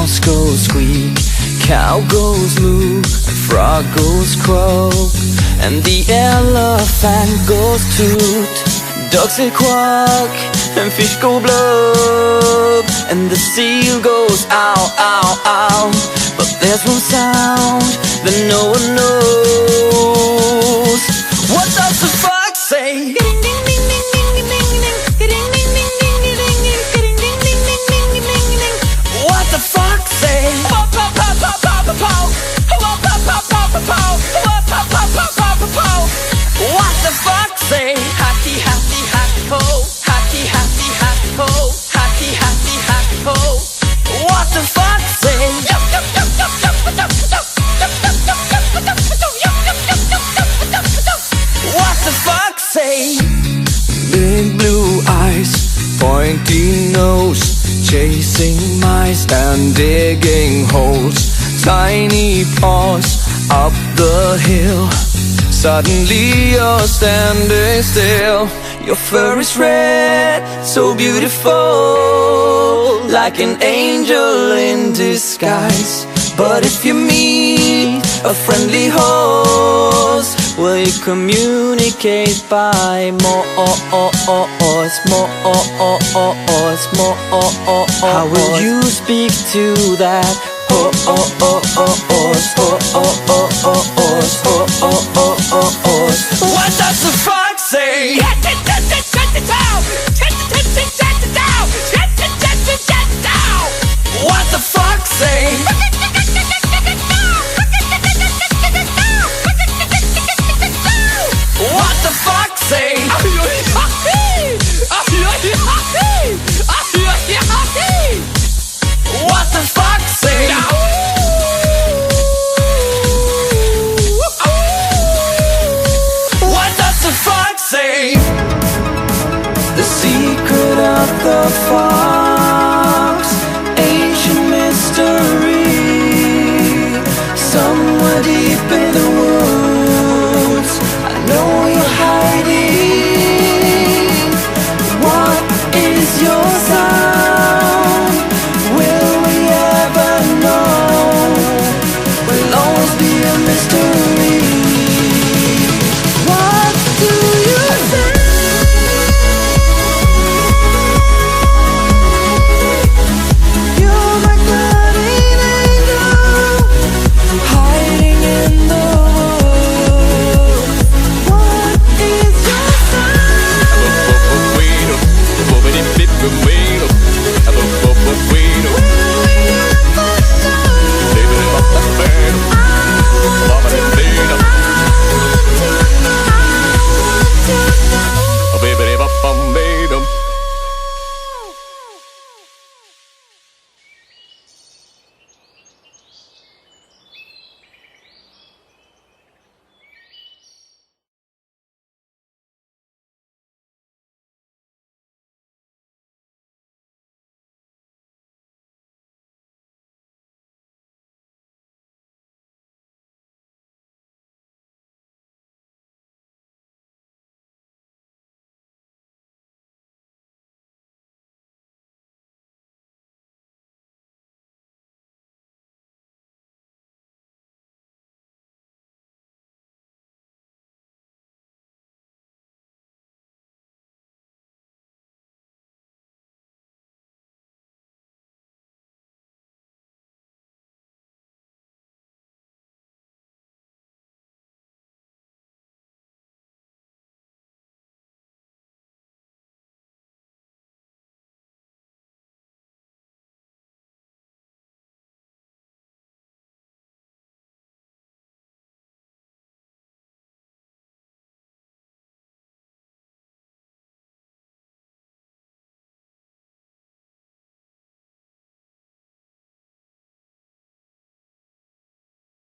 mouse goes squeak, cow goes moo, and frog goes croak, and the elephant goes toot. Ducks say quack, and fish go blub, and the seal goes ow, ow, ow. But there's one sound that no one knows. What does the fox say? What the fox say? What the fox say? Happy, happy, happy ho. Happy, happy, happy ho. Happy, happy, happy ho. What the fox say? What the fox say? Big blue eyes, pointy nose, chasing mice and digging holes. Tiny paws up the hill. Suddenly you're standing still. Your fur is red, so beautiful, like an angel in disguise. But if you meet a friendly horse, will you communicate by more? How will you speak to that horse? What does the fox say? What the fox say? What the fox say? What the fox say? What does the fox say? The secret of the fox